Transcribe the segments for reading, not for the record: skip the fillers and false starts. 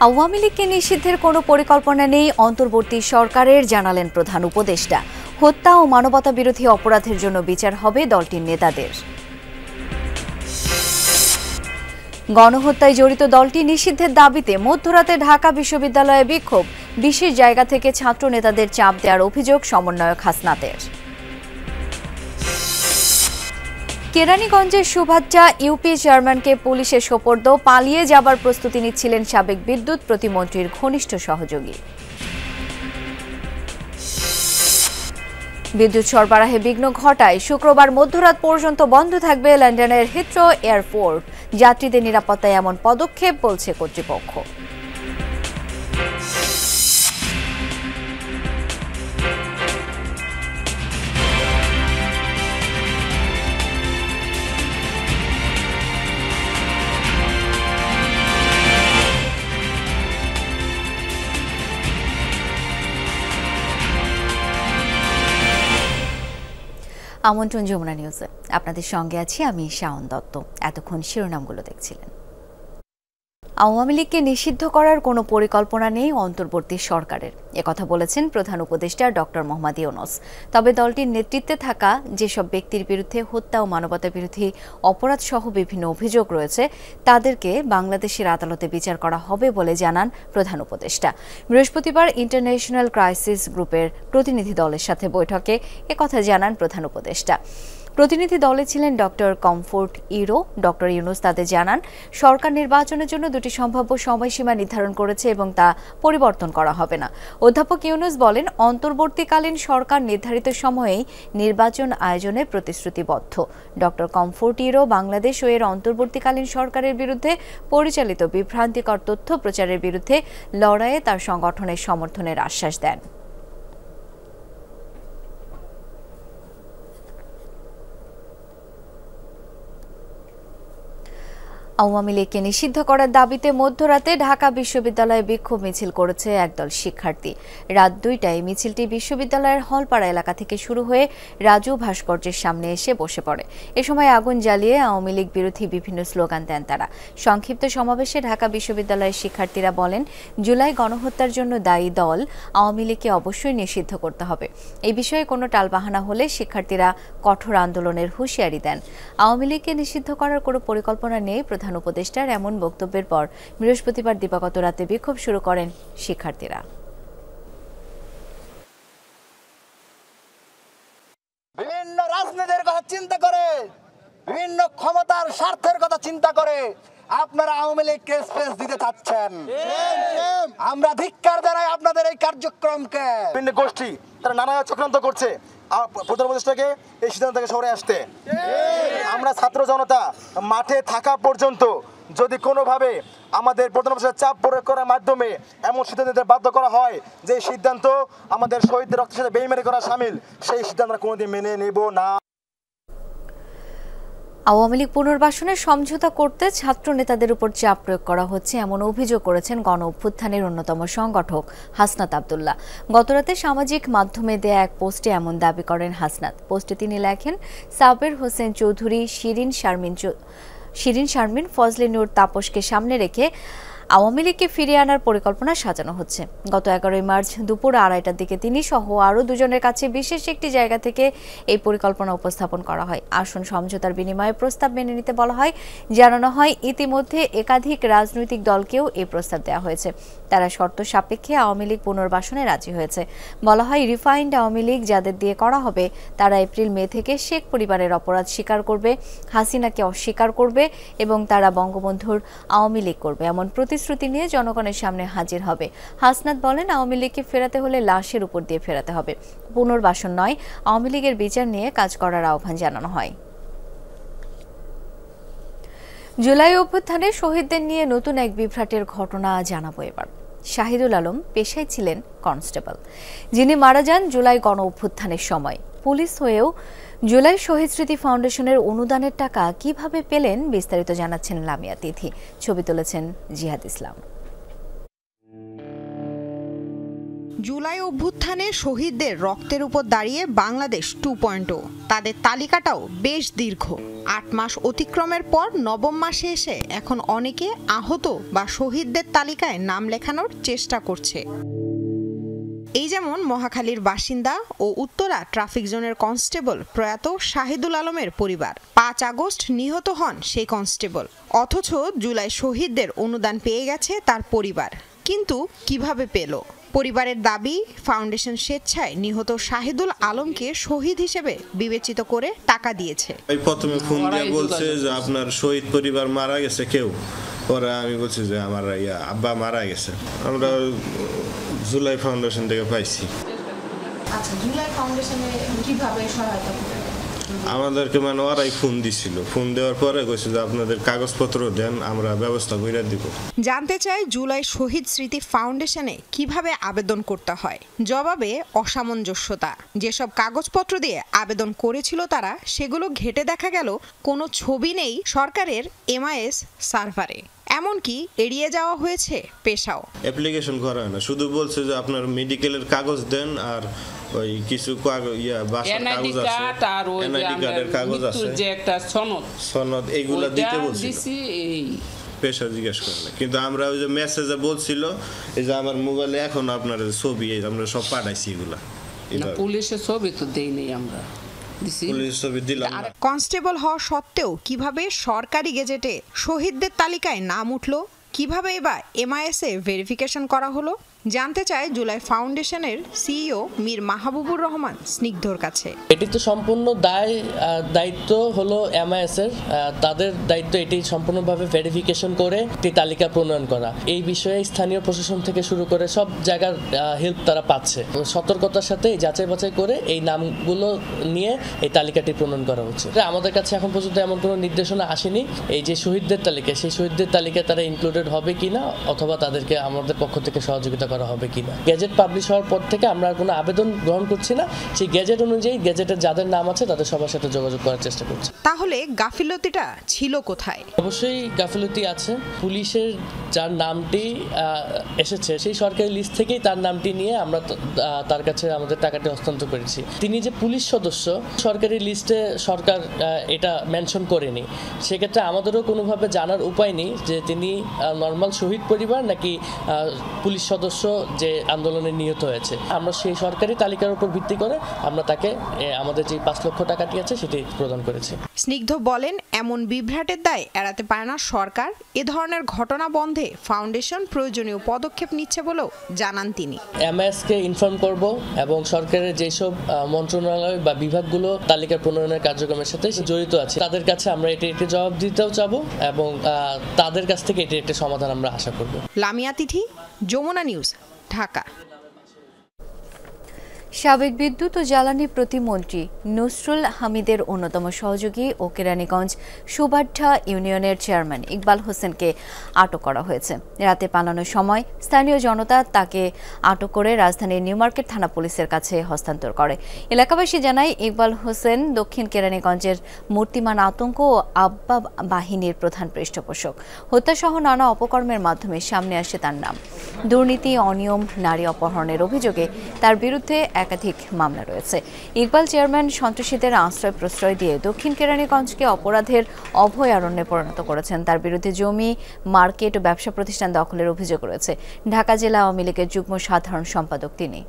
আওয়ামী লীগকে নিষিদ্ধের কোনো পরিকল্পনা নেই অন্তর্বর্তী সরকারের, জানালেন প্রধান উপদেষ্টা। হত্যা ও মানবতা বিরোধী অপরাধের জন্য বিচার হবে দলটির নেতাদের। গণহত্যায় জড়িত দলটি নিষিদ্ধের দাবিতে মধ্যরাতে ঢাকা বিশ্ববিদ্যালয়ে বিক্ষোভ, বিশেষ জায়গা থেকে ছাত্র নেতাদের চাপ দেওয়ার অভিযোগ সমন্বয়ক হাসনাতের। কেরানীগঞ্জের সুভাজ্জা ইউপি চেয়ারম্যানকে পুলিশের সোপর্দ, পালিয়ে যাবার প্রস্তুতি নিচ্ছিলেন সাবেক বিদ্যুৎ প্রতিমন্ত্রীর ঘনিষ্ঠ সহযোগী। বিদ্যুৎ সরবরাহে বিঘ্ন ঘটায় শুক্রবার মধ্যরাত পর্যন্ত বন্ধ থাকবে লন্ডনের হিথ্রো এয়ারপোর্ট। যাত্রীদের নিরাপত্তায় এমন পদক্ষেপ, বলছে কর্তৃপক্ষ। আমন্ত্রণ যমুনা নিউজে, আপনাদের সঙ্গে আছি আমি শাওন দত্ত। এতক্ষণ শিরোনামগুলো দেখছিলেন। আওয়ামী লীগকে নিষিদ্ধ করার কোনো পরিকল্পনা নেই অন্তর্বর্তী সরকারের, একথা বলেছেন প্রধান উপদেষ্টা ডক্টর মোহাম্মদ ইউনূস। তবে দলটির নেতৃত্বে থাকা যেসব ব্যক্তির বিরুদ্ধে হত্যা ও মানবতা বিরোধী অপরাধ সহ বিভিন্ন অভিযোগ রয়েছে, তাদেরকে বাংলাদেশের আদালতে বিচার করা হবে বলে জানান প্রধান উপদেষ্টা। বৃহস্পতিবার ইন্টারন্যাশনাল ক্রাইসিস গ্রুপের প্রতিনিধি দলের সাথে বৈঠকে একথা জানান প্রধান উপদেষ্টা। প্রতিনিধি দলে ছিলেন doctor comfort error. Doctor Yunus তাদের জানান, সরকার নির্বাচনের জন্য দুটি সম্ভাব্য সময়সীমা নির্ধারণ করেছে এবং তা পরিবর্তন করা হবে না। অধ্যাপক ইউনূস বলেন, অন্তর্বর্তীকালীন সরকার নির্ধারিত সময়েই নির্বাচন আয়োজনে প্রতিশ্রুতিবদ্ধ। ডক্টর কমফোর্ট ইরো বাংলাদেশ ও এর অন্তর্বর্তীকালীন সরকারের বিরুদ্ধে পরিচালিত বিভ্রান্তিকর তথ্য প্রচারের বিরুদ্ধে লড়াইয়ে তার সংগঠনের সমর্থনের আশ্বাস দেন। আওয়ামী লীগকে নিষিদ্ধ করার দাবিতে মধ্যরাতে ঢাকা বিশ্ববিদ্যালয়ে বিক্ষোভ মিছিল করেছে একদল শিক্ষার্থী। রাত ২টায় মিছিলটি বিশ্ববিদ্যালয়ের হলপাড়া এলাকা থেকে শুরু হয়ে রাজু ভাস্কর্যের সামনে এসে বসে পড়ে। এ সময় আগুন জ্বালিয়ে আওয়ামী লীগ বিরোধী বিভিন্ন স্লোগান দেন তারা। সংক্ষিপ্ত সমাবেশে ঢাকা বিশ্ববিদ্যালয়ের শিক্ষার্থীরা বলেন, জুলাই গণহত্যার জন্য দায়ী দল আওয়ামী লীগকে অবশ্যই নিষিদ্ধ করতে হবে। এই বিষয়ে কোনো টালবাহানা হলে শিক্ষার্থীরা কঠোর আন্দোলনের হুঁশিয়ারি দেন। আওয়ামী লীগকে নিষিদ্ধ করার কোনো পরিকল্পনা নেই প্রধান উপদেষ্টার এমন বক্তব্যের পর বৃহস্পতিবার দিবাগত রাতে বিক্ষোভ শুরু করেন শিক্ষার্থীরা। বিভিন্ন রাজনীতির কথা চিন্তা করে, বিভিন্ন ক্ষমতার স্বার্থের কথা চিন্তা করে আপনারা আওয়ামী লীগকে স্পেস দিতে চাচ্ছেন। আমরা ধিক্কার জানাই আপনাদের এই কার্যক্রমকে। বিভিন্ন গোষ্ঠী তারা নানা চক্রান্ত করছে প্রধান উপদেষ্টাকে এই সিদ্ধান্ত থেকে সরে আসতে। আমরা ছাত্র জনতা মাঠে থাকা পর্যন্ত যদি কোনোভাবে আমাদের প্রধান উপদেষ্টার চাপ প্রয়োগ করার মাধ্যমে এমন সিদ্ধান্ত নিতে বাধ্য করা হয় যে সিদ্ধান্ত আমাদের শহীদদের রক্তের সাথে বেইমানি করা শামিল, সেই সিদ্ধান্ত আমরা কোনোদিন মেনে নেব না। আওয়ামী লীগ পুনর্বাসনের সমঝোতা করতে ছাত্র নেতাদের উপর চাপ প্রয়োগ করা হচ্ছে, এমন অভিযোগ করেছেন গণ অভ্যুত্থানের অন্যতম সংগঠক হাসনাত আব্দুল্লাহ। গতরাতে সামাজিক মাধ্যমে দেয়া এক পোস্টে এমন দাবি করেন হাসনাত। পোস্টে তিনি লেখেন, সাবের হোসেন চৌধুরী, শিরিন শারমিন, ফজলে নূর তাপসকে সামনে রেখে আওয়ামী লীগকে ফিরিয়ে আনার পরিকল্পনা সাজানো হচ্ছে। গত 11 মার্চ দুপুর 2:30টার দিকে তিনি সহ আরও দুজনের কাছে বিশেষ একটি জায়গা থেকে এই পরিকল্পনা উপস্থাপন করা হয়। আসন সমঝোতার বিনিময়ে প্রস্তাব মেনে নিতে বলা হয়। জানানো হয়, ইতিমধ্যে একাধিক রাজনৈতিক দলকেও এই প্রস্তাব দেওয়া হয়েছে। তারা শর্ত সাপেক্ষে আওয়ামী লীগ পুনর্বাসনে রাজি হয়েছে। বলা হয়, রিফাইন্ড আওয়ামী লীগ যাদের দিয়ে করা হবে তারা এপ্রিল-মে থেকে শেখ পরিবারের অপরাধ স্বীকার করবে, হাসিনাকে অস্বীকার করবে এবং তারা বঙ্গবন্ধুর আওয়ামী লীগ করবে, এমন প্রতিশ্রুতি নিয়ে জনগণের সামনে হাজির হবে। হাসনাত বলেন, আওয়ামী লীগকে ফেরাতে হলে লাশের উপর দিয়ে ফেরাতে হবে, পুনর্বাসন নয়। আওয়ামী লীগের বিচার নিয়ে কাজ করার আহ্বান জানানো হয়। জুলাই অভ্যুত্থানে শহীদদের নিয়ে নতুন এক বিভ্রাটের ঘটনা জানাবো এবার। শাহিদুল আলম পেশায় ছিলেন কনস্টেবল, যিনি মারা যান জুলাই গণ অভ্যুত্থানের সময়। পুলিশ হয়েও জুলাই শহীদ স্মৃতি ফাউন্ডেশনের অনুদানের টাকা কিভাবে পেলেন, বিস্তারিত জানাচ্ছেন লামিয়া তিথি। ছবি তুলেছেন জিহাদ ইসলাম। জুলাই অভ্যুত্থানে শহীদদের রক্তের উপর দাঁড়িয়ে বাংলাদেশ 2.0, তাদের তালিকাটাও বেশ দীর্ঘ। 8 মাস অতিক্রমের পর নবম মাসে এসে এখন অনেকে আহত বা শহীদদের তালিকায় নাম লেখানোর চেষ্টা করছে। এই যেমন মহাখালীর বাসিন্দা ও উত্তরা ট্রাফিক জোনের কনস্টেবল প্রয়াত শাহিদুল আলমের পরিবার। 5 আগস্ট নিহত হন সেই কনস্টেবল, অথচ জুলাই শহীদদের অনুদান পেয়ে গেছে তার পরিবার। কিন্তু কিভাবে পেল? পরিবারের দাবি, ফাউন্ডেশন স্বেচ্ছায় নিহত শাহিদুল আলমকে শহীদ হিসেবে বিবেচিত করে টাকা দিয়েছে। প্রথমে ফোন দিয়ে বলছে যে আপনার শহীদ পরিবার মারা গেছে কেউ। পরে আমি বলছি যে আমার আব্বা মারা গেছে। আমরা জুলাই ফাউন্ডেশন থেকে পাইছি। আচ্ছা, জুলাই ফাউন্ডেশনে কিভাবে সহায়তা করবে? আমাদেরকে মানে ওরাই ফোন দিছিল। ফোন দেওয়ার পরে কইছে যে আপনাদের কাগজপত্র দেন, আমরা ব্যবস্থা করে দিব। জানতে চাই জুলাই শহীদ স্মৃতি ফাউন্ডেশনে কিভাবে আবেদন করতে হয়। জবাবে অসামঞ্জস্যতা। যেসব কাগজপত্র দিয়ে আবেদন করেছিল তারা, সেগুলো ঘেঁটে দেখা গেল কোনো ছবি নেই সরকারের MIS সার্ভারে। এমনকি এড়িয়ে যাওয়া হয়েছে পেশাও। অ্যাপ্লিকেশন করা হয় না, শুধু বলছে যে আপনার মেডিকেলের কাগজ দেন আর ওই কিছু বাসার কাগজ আছে, এনআইডি কার্ডের কাগজ আছে, যে একটা সনদ এইগুলা দিতে বলছিল। পেশা জিজ্ঞেস করে না, কিন্তু আমরা ওই যে মেসেজে বলছিল এই যে আমার মোবাইলে এখন আপনার ছবি আমরা সব পাঠাইছি। এগুলা পুলিশের ছবি তো দেই নাই আমরা, পুলিশের ছবি দিলাম না। কনস্টেবল হওয়া সত্ত্বেও কিভাবে সরকারি গেজেটে শহীদদের তালিকায় নাম উঠল, কিভাবে এবার MIS এ ভেরিফিকেশন করা হলো, জানতে চায় জুলাই ফাউন্ডেশনের CEO মীর মাহবুবুর রহমান স্নিগ্ধর কাছে। এটি তো সম্পূর্ণ দায়িত্ব হলো MIS এর। তাদের দায়িত্ব এটি সম্পূর্ণভাবে ভেরিফিকেশন করে একটি তালিকা প্রণয়ন করা। এই বিষয়ে স্থানীয় প্রশাসন থেকে শুরু করে সব জায়গার হেল্প তারা পাচ্ছে। সতর্কতার সাথে যাচাই বাছাই করে এই নামগুলো নিয়ে এই তালিকাটি প্রণয়ন করা হচ্ছে। আমাদের কাছে এখন পর্যন্ত এমন কোনো নির্দেশনা আসেনি এই যে শহীদদের তালিকা, সেই শহীদদের তালিকায় তারা ইনক্লুডেড হবে কিনা অথবা তাদেরকে আমাদের পক্ষ থেকে সহযোগিতা করা হবে কিনা। গেজেট পাবলিশ হওয়ার পর থেকে আমরা কোনো আবেদন গ্রহণ করছি না। সেই গেজেট অনুযায়ী গেজেটের যাদের নাম আছে তাদের সবার সাথে যোগাযোগ করার চেষ্টা করছি। তাহলে গাফিলতিটা ছিল কোথায়? অবশ্যই গাফিলতি আছে। পুলিশের যার নামটি এসেছে সেই সরকারি লিস্ট থেকেই তার নামটি নিয়ে আমরা তার কাছে আমাদের টাকাটি হস্তান্তর করেছি। তিনি যে পুলিশ সদস্য, সরকারি লিস্টে সরকার এটা মেনশন করেনি। সেক্ষেত্রে আমাদেরও কোনোভাবে জানার উপায় নেই যে তিনি নর্মাল শহীদ পরিবার নাকি পুলিশ সদস্য যে আন্দোলনে নিহত হয়েছে। আমরা সেই সরকারি তালিকার উপর ভিত্তি করে আমরা তাকে আমাদের যে 5 লক্ষ টাকাটি আছে সেটি প্রদান করেছি। স্নিগ্ধ বলেন, এমন বিভ্রাটের দায় এড়াতে পারে না সরকার। এ ধরনের ঘটনা বন্ধে ফাউন্ডেশন প্রয়োজনীয় পদক্ষেপ নিচ্ছে বলেও জানান তিনি। MIS কে ইনফর্ম করব এবং সরকারের যেসব মন্ত্রণালয় বা বিভাগগুলো তালিকা প্রণয়নের কার্যক্রমের সাথে জড়িত আছে তাদের কাছে আমরা এটি একটি জবাব দিতেও চাবো এবং তাদের কাছ থেকে এটি একটি সমাধান আমরা আশা করব। লামিয়া তিথি, যমুনা নিউজ, ঢাকা। সাবেক বিদ্যুৎ ও জ্বালানি প্রতিমন্ত্রী নসরুল হামিদের অন্যতম সহযোগী ও কেরানীগঞ্জ সুবাড্ডা ইউনিয়নের চেয়ারম্যান ইকবাল হোসেনকে আটক করা হয়েছে। রাতে পালানোর সময় স্থানীয় জনতা তাকে আটক করে রাজধানীর নিউ মার্কেট থানা পুলিশের কাছে হস্তান্তর করে। এলাকাবাসী জানায়, ইকবাল হোসেন দক্ষিণ কেরানীগঞ্জের মূর্তিমান আতঙ্ক ও আব্বা বাহিনীর প্রধান পৃষ্ঠপোষক। হত্যাসহ নানা অপকর্মের মাধ্যমে সামনে আসে তার নাম। দুর্নীতি, অনিয়ম, নারী অপহরণের অভিযোগে তার বিরুদ্ধে একাধিক মামলা রয়েছে। ইকবাল চেয়ারম্যান সন্ত্রাসীদের আশ্রয় প্রশ্রয় দিয়ে দক্ষিণ কেরানীগঞ্জকে অপরাধের অভয়ারণ্যে পরিণত করেছেন। তার বিরুদ্ধে জমি, মার্কেট ও ব্যবসা প্রতিষ্ঠান দখলের অভিযোগ রয়েছে। ঢাকা জেলা আওয়ামী লীগের যুগ্ম সাধারণ সম্পাদক তিনি।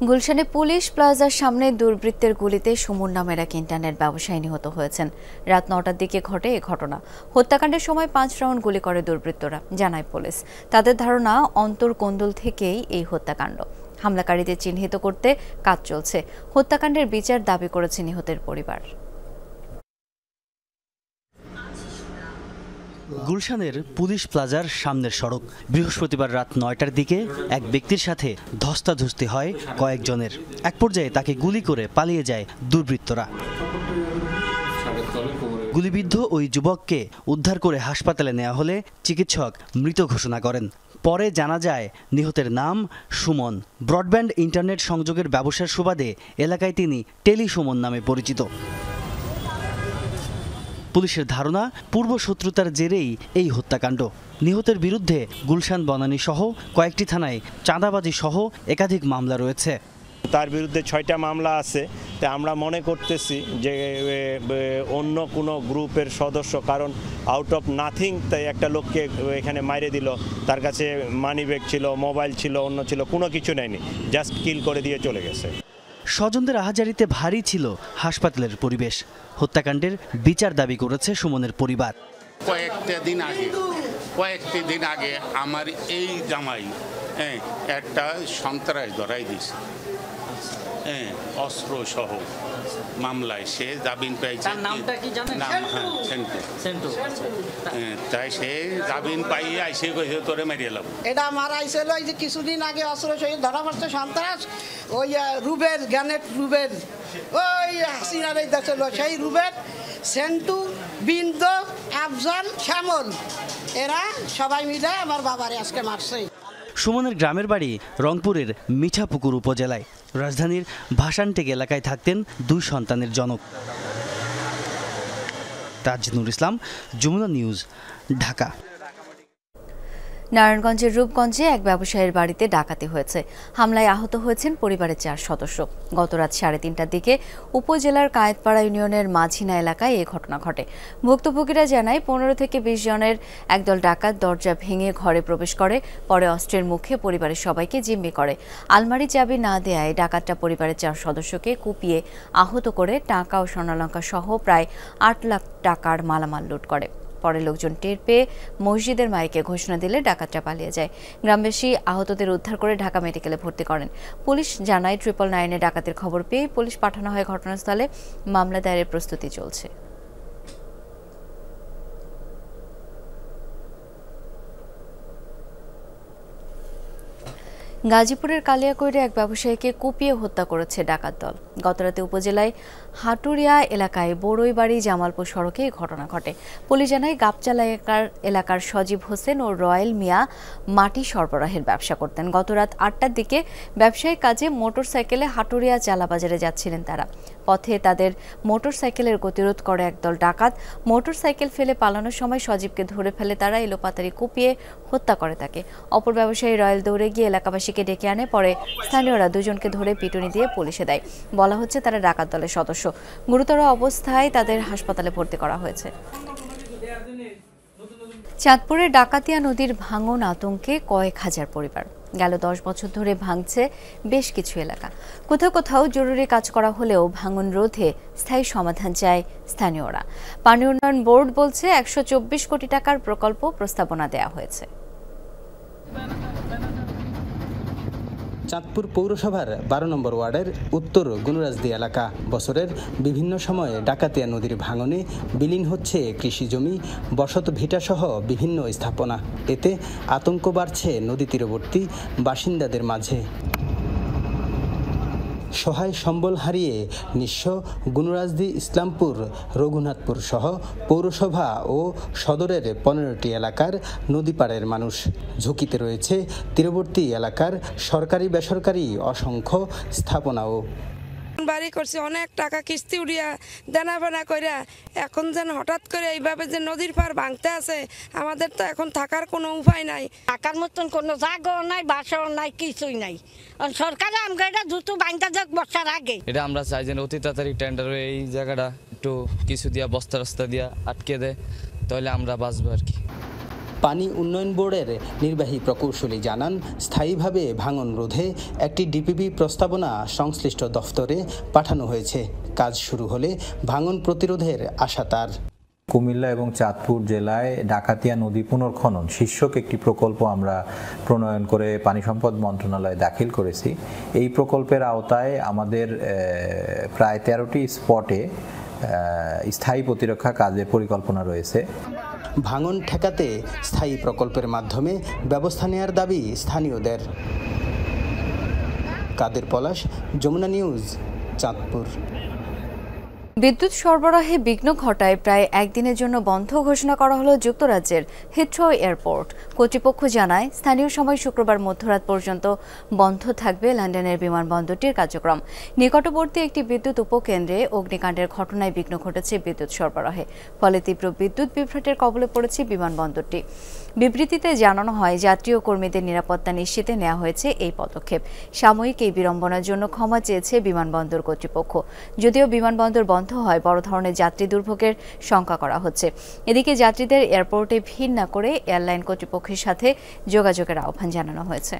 গুলশানে পুলিশ প্লাজার সামনে দুর্বৃত্তের গুলিতে সুমন নামের এক ইন্টারনেট ব্যবসায়ী নিহত হয়েছেন। রাত 9টার দিকে ঘটে এ ঘটনা। হত্যাকাণ্ডের সময় 5 রাউন্ড গুলি করে দুর্বৃত্তরা, জানায় পুলিশ। তাদের ধারণা অন্তর্কোন্দল থেকেই এই হত্যাকাণ্ড। হামলাকারীদের চিহ্নিত করতে কাজ চলছে। হত্যাকাণ্ডের বিচার দাবি করেছে নিহতের পরিবার। গুলশানের পুলিশ প্লাজার সামনের সড়ক। বৃহস্পতিবার রাত 9টার দিকে এক ব্যক্তির সাথে ধস্তাধস্তি হয় কয়েকজনের। এক পর্যায়ে তাকে গুলি করে পালিয়ে যায় দুর্বৃত্তরা। গুলিবিদ্ধ ওই যুবককে উদ্ধার করে হাসপাতালে নেওয়া হলে চিকিৎসক মৃত ঘোষণা করেন। পরে জানা যায় নিহতের নাম সুমন। ব্রডব্যান্ড ইন্টারনেট সংযোগের ব্যবসার সুবাদে এলাকায় তিনি টেলি সুমন নামে পরিচিত। পুলিশের ধারণা পূর্বশত্রুতার জেরেই এই হত্যাকাণ্ড। নিহতের বিরুদ্ধে গুলশান বনানী সহ কয়েকটি থানায় চাঁদাবাজি সহ একাধিক মামলা রয়েছে। তার বিরুদ্ধে 6টা মামলা আছে। তা আমরা মনে করতেছি যে অন্য কোনো গ্রুপের সদস্য, কারণ আউট অফ নাথিং তাই একটা লোককে এখানে মাইরে দিল, তার কাছে মানি ব্যাগ ছিল, মোবাইল ছিল, অন্য ছিল, কোনো কিছু নেয়নি, জাস্ট কিল করে দিয়ে চলে গেছে। স্বজনদের আহাজারিতে ভারী ছিল হাসপাতালের পরিবেশ। হত্যাকাণ্ডের বিচার দাবি করেছে সুমনের পরিবার। কয়েকটি দিন আগে আমার এই জামাই একটা সন্ত্রাস ধরাই দিয়েছে, অস্ত্র সহ মামলায়। সে জামিন পেয়েছে। তাই সে জামিন পাইয়ে আইসে কইছে তোরে মেরিয়ে লাভ। এটা মারাইছিল এই যে কিছুদিন আগে অস্ত্র সহ ধরা পড়ছে সন্ত্রাস, ওই রুবেল গ্যানেট রুবেল, ওই হাসিনার এই দেশে সেই রুবেল, সেন্টু, বিন্দু, আফজাল, শ্যামল, এরা সবাই মিলে আমার বাবারে আজকে মারছে। সুমনের গ্রামের বাড়ি রংপুরের মিঠাপুকুর উপজেলায়। রাজধানীর ভাসানটেক এলাকায় থাকতেন 2 সন্তানের জনক। তাজনুর ইসলাম, যমুনা নিউজ, ঢাকা। নারায়ণগঞ্জের রূপগঞ্জে এক ব্যবসায়ীর বাড়িতে ডাকাতি হয়েছে। হামলায় আহত হয়েছেন পরিবারের 4 সদস্য। গতরাত 3:30টার দিকে উপজেলার কায়েতপাড়া ইউনিয়নের মাঝিনা এলাকায় এই ঘটনা ঘটে। ভুক্তভোগীরা জানায় 15 থেকে 20 জনের একদল ডাকাত দরজা ভেঙে ঘরে প্রবেশ করে, পরে অস্ত্রের মুখে পরিবারের সবাইকে জিম্মি করে। আলমারি চাবি না দেয়ায় ডাকাতরা পরিবারের 4 সদস্যকে কুপিয়ে আহত করে টাকা ও স্বর্ণালঙ্কার সহ প্রায় 8 লাখ টাকার মালামাল লুট করে। পরে লোকজন টের পেয়ে মসজিদের মাইকে ঘোষণা দিলে ডাকাতরা পালিয়ে যায়। গ্রামবাসী আহতদের উদ্ধার করে ঢাকা মেডিকেলে ভর্তি করেন। পুলিশ জানায় 999-এ ডাকাতির খবর পেয়ে পুলিশ পাঠানো হয় ঘটনাস্থলে। মামলা দায়েরের প্রস্তুতি চলছে। গাজীপুরের কালিয়াকৈরে এক ব্যবসায়ীকে কুপিয়ে হত্যা করেছে ডাকাত দল। গতরাতে উপজেলায় হাটুরিয়া এলাকায় বড়ইবাড়ি জামালপুর সড়কে এই ঘটনা ঘটে। পুলিশ জানায় গাবচালা এলাকার সজীব হোসেন ও রয়েল মিয়া মাটি সরবরাহের ব্যবসা করতেন। গতরাত 8টার দিকে ব্যবসায়িক কাজে মোটরসাইকেলে হাটুরিয়া চালাবাজারে যাচ্ছিলেন তারা। পথে তাদের মোটরসাইকেলের গতিরোধ করে একদল ডাকাত। মোটরসাইকেল ফেলে পালানোর সময় সজীবকে ধরে ফেলে তারা এলোপাতাড়ি কুপিয়ে হত্যা করে তাকে। অপর ব্যবসায়ী রয়েল দৌড়ে গিয়ে এলাকাবাসীকে ডেকে আনে। পরে স্থানীয়রা 2 জনকে ধরে পিটুনি দিয়ে পুলিশে দেয়। বলা হচ্ছে তারা ডাকাত দলের সদস্য। গুরুতর অবস্থায় তাদের হাসপাতালে ভর্তি করা হয়েছে। চাঁদপুরের ডাকাতিয়া নদীর ভাঙন আতঙ্কে কয়েক হাজার পরিবার। গেল 10 বছর ধরে ভাঙছে বেশ কিছু এলাকা। কোথাও কোথাও জরুরি কাজ করা হলেও ভাঙন রোধে স্থায়ী সমাধান চায় স্থানীয়রা। পানি উন্নয়ন বোর্ড বলছে 124 কোটি টাকার প্রকল্প প্রস্তাবনা দেওয়া হয়েছে। চাঁদপুর পৌরসভার 12 নম্বর ওয়ার্ডের উত্তর গুণরাজদি এলাকা। বছরের বিভিন্ন সময়ে ডাকাতিয়া নদীর ভাঙনে বিলীন হচ্ছে কৃষি জমি, বসত ভিটাসহ বিভিন্ন স্থাপনা। এতে আতঙ্ক বাড়ছে নদী তীরবর্তী বাসিন্দাদের মাঝে। সহায় সম্বল হারিয়ে নিঃস্ব গুণরাজদি, ইসলামপুর, রঘুনাথপুর সহ পৌরসভা ও সদরের 15টি এলাকার নদীপাড়ের মানুষ। ঝুঁকিতে রয়েছে তীরবর্তী এলাকার সরকারি বেসরকারি অসংখ্য স্থাপনাও। বাড়ি করছি, অনেক টাকা কিস্তি উড়িয়া দেনা ফেনা কইরা, এখন যেন হঠাৎ করে এইভাবে যে নদীর পার ভাঙতে আছে, আমাদের তো এখন থাকার কোনো উপায় নাই। থাকার মতন কোনো জায়গাও নাই, বাসাও নাই, কিছুই নাই। সরকারে আমাকে এটা দ্রুত ভাঙতে যাক বর্ষার আগে। এটা আমরা চাই যে অতি তাড়াতাড়ি টেন্ডার হয়ে এই জায়গাটা একটু কিছু দিয়া বস্তা রাস্তা দিয়া আটকে দেয়, তাহলে আমরা বাঁচবো আর কি। পানি উন্নয়ন বোর্ডের নির্বাহী প্রকৌশলী জানান, স্থায়ীভাবে ভাঙন রোধে একটি ডিপিপি প্রস্তাবনা সংশ্লিষ্ট দফতরে পাঠানো হয়েছে। কাজ শুরু হলে ভাঙন প্রতিরোধের আশা তার। কুমিল্লা এবং চাঁদপুর জেলায় ডাকাতিয়া নদী পুনর্খনন শীর্ষক একটি প্রকল্প আমরা প্রণয়ন করে পানি সম্পদ মন্ত্রণালয়ে দাখিল করেছি। এই প্রকল্পের আওতায় আমাদের প্রায় 13টি স্পটে স্থায়ী প্রতিরক্ষা কাজের পরিকল্পনা রয়েছে। ভাঙন ঠেকাতে স্থায়ী প্রকল্পের মাধ্যমে ব্যবস্থা নেওয়ার দাবি স্থানীয়দের। কাদের পলাশ, যমুনা নিউজ, চাঁদপুর। বিদ্যুৎ সরবরাহে বিঘ্ন ঘটায় প্রায় একদিনের জন্য বন্ধ ঘোষণা করা হলো যুক্তরাজ্যের হিথ্রো এয়ারপোর্ট। কর্তৃপক্ষ জানায় স্থানীয় সময় শুক্রবার মধ্যরাত পর্যন্ত বন্ধ থাকবে লন্ডনের বিমানবন্দরটির কার্যক্রম। নিকটবর্তী একটি বিদ্যুৎ উপকেন্দ্রে অগ্নিকাণ্ডের ঘটনায় বিঘ্ন ঘটেছে বিদ্যুৎ সরবরাহে, ফলে তীব্র বিদ্যুৎ বিভ্রাটের কবলে পড়েছে বিমানবন্দরটি। বিবৃতিতে জানানো হয়, যাত্রী ও কর্মীদের নিরাপত্তা নিশ্চিতে নেওয়া হয়েছে এই পদক্ষেপ। সাময়িক এই বিড়ম্বনার জন্য ক্ষমা চেয়েছে বিমানবন্দর কর্তৃপক্ষ। যদিও বিমানবন্দর বন্ধ হয় বড় ধরনের যাত্রী দুর্ভোগের শঙ্কা করা হচ্ছে। এদিকে যাত্রীদের এয়ারপোর্টে ভিড় না করে এয়ারলাইন কর্তৃপক্ষের সাথে যোগাযোগের আহ্বান জানানো হয়েছে।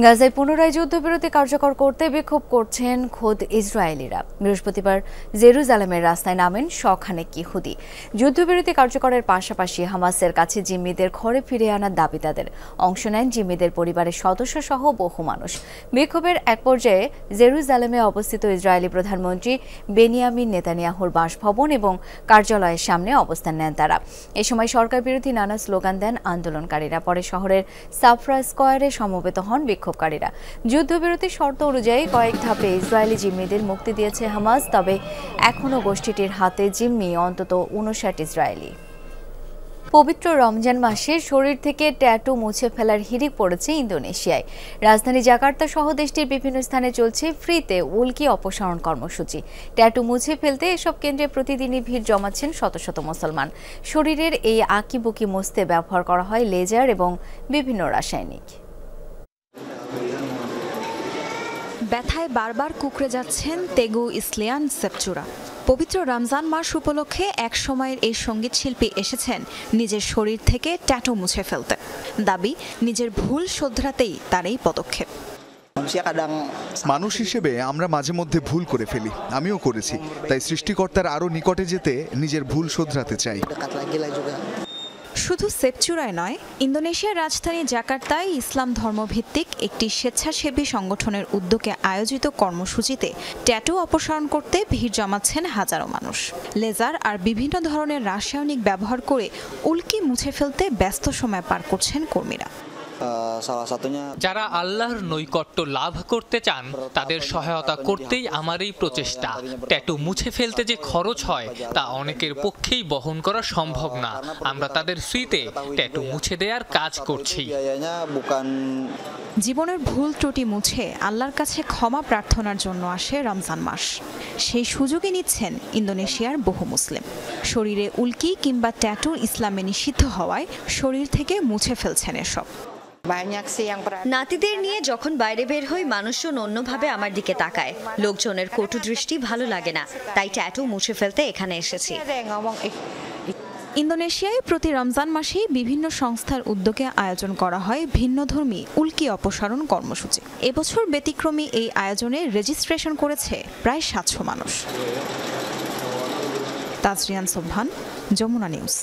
গাজায় পুনরায় যুদ্ধবিরতি কার্যকর করতে বিক্ষোভ করছেন খোদ ইসরায়েলিরা। বৃহস্পতিবার জেরুজালেমের রাস্তায় নামেন শখানেক ইহুদি। যুদ্ধবিরতি কার্যকরের পাশাপাশি হামাসের কাছে জিম্মিদের ঘরে ফিরে আনার দাবি তাদের। অংশ নেন জিম্মিদের পরিবারের সদস্য সহ বহু মানুষ। বিক্ষোভের এক পর্যায়ে জেরুজালেমে অবস্থিত ইসরায়েলি প্রধানমন্ত্রী বেনিয়ামিন নেতানিয়াহুর বাসভবন এবং কার্যালয়ের সামনে অবস্থান নেন তারা। এ সময় সরকার বিরোধী নানা স্লোগান দেন আন্দোলনকারীরা। পরে শহরের সাফরা স্কয়ারে সমবেত হন বিক্ষোভকারীরা। যুদ্ধবিরতির শর্ত অনুযায়ী কয়েক ধাপে ইসরায়েলি জিম্মিদের মুক্তি দিয়েছে হামাস, তবে এখনও গোষ্ঠীটির হাতে জিম্মি অন্তত 59 ইসরায়েলি। পবিত্র রমজান মাসে শরীর থেকে ট্যাটু মুছে ফেলার হিড়িক পড়েছে ইন্দোনেশিয়ায়। রাজধানী জাকার্তা সহ দেশটির বিভিন্ন স্থানে চলছে ফ্রিতে উল্কি অপসারণ কর্মসূচি। ট্যাটু মুছে ফেলতে এসব কেন্দ্রে প্রতিদিনই ভিড় জমাচ্ছেন শত শত মুসলমান। শরীরের এই আঁকিবুকি মুছতে ব্যবহার করা হয় লেজার এবং বিভিন্ন রাসায়নিক। ব্যথায় বারবার কুঁকড়ে যাচ্ছেন তেগু ইসলিয়ান সেপচুরা। পবিত্র রমজান মাস উপলক্ষে এক সময়ের এই সঙ্গীত শিল্পী এসেছেন নিজের শরীর থেকে ট্যাটু মুছে ফেলতে। দাবি, নিজের ভুল শোধরাতেই তার এই পদক্ষেপ। মানুষ হিসেবে আমরা মাঝে মধ্যে ভুল করে ফেলি, আমিও করেছি। তাই সৃষ্টিকর্তার আরো নিকটে যেতে নিজের ভুল শোধরাতে চাই। শুধু সেপচুরায় নয়, ইন্দোনেশিয়ার রাজধানী জাকার্তায় ইসলাম ধর্মভিত্তিক একটি স্বেচ্ছাসেবী সংগঠনের উদ্যোগে আয়োজিত কর্মসূচিতে ট্যাটু অপসারণ করতে ভিড় জমাচ্ছেন হাজারো মানুষ। লেজার আর বিভিন্ন ধরনের রাসায়নিক ব্যবহার করে উল্কি মুছে ফেলতে ব্যস্ত সময় পার করছেন কর্মীরা। যারা আল্লাহর নৈকট্য লাভ করতে চান তাদের সহায়তা করতেই আমার এই প্রচেষ্টা। ট্যাটু মুছে ফেলতে যে খরচ হয় তা অনেকের পক্ষেই বহন করা সম্ভব না। আমরা তাদের ফ্রিতে ট্যাটু মুছে দেওয়ার কাজ করছি। জীবনের ভুল ত্রুটি মুছে আল্লাহর কাছে ক্ষমা প্রার্থনার জন্য আসে রমজান মাস। সেই সুযোগই নিচ্ছেন ইন্দোনেশিয়ার বহু মুসলিম। শরীরে উল্কি কিংবা ট্যাটু ইসলামে নিষিদ্ধ হওয়ায় শরীর থেকে মুছে ফেলছেন এসব। নাতিদের নিয়ে যখন বাইরে বের হই, মানুষজন অন্যভাবে আমার দিকে তাকায়। লোকজনের কটু দৃষ্টি ভালো লাগে না, তাই ট্যাটু মুছে ফেলতে এখানে এসেছি। ইন্দোনেশিয়ায় প্রতি রমজান মাসেই বিভিন্ন সংস্থার উদ্যোগে আয়োজন করা হয় ভিন্নধর্মী উল্কি অপসারণ কর্মসূচি। এবছর ব্যতিক্রমী এই আয়োজনে রেজিস্ট্রেশন করেছে প্রায় 700 মানুষ। তাজরিয়ান সোবহান, যমুনা নিউজ।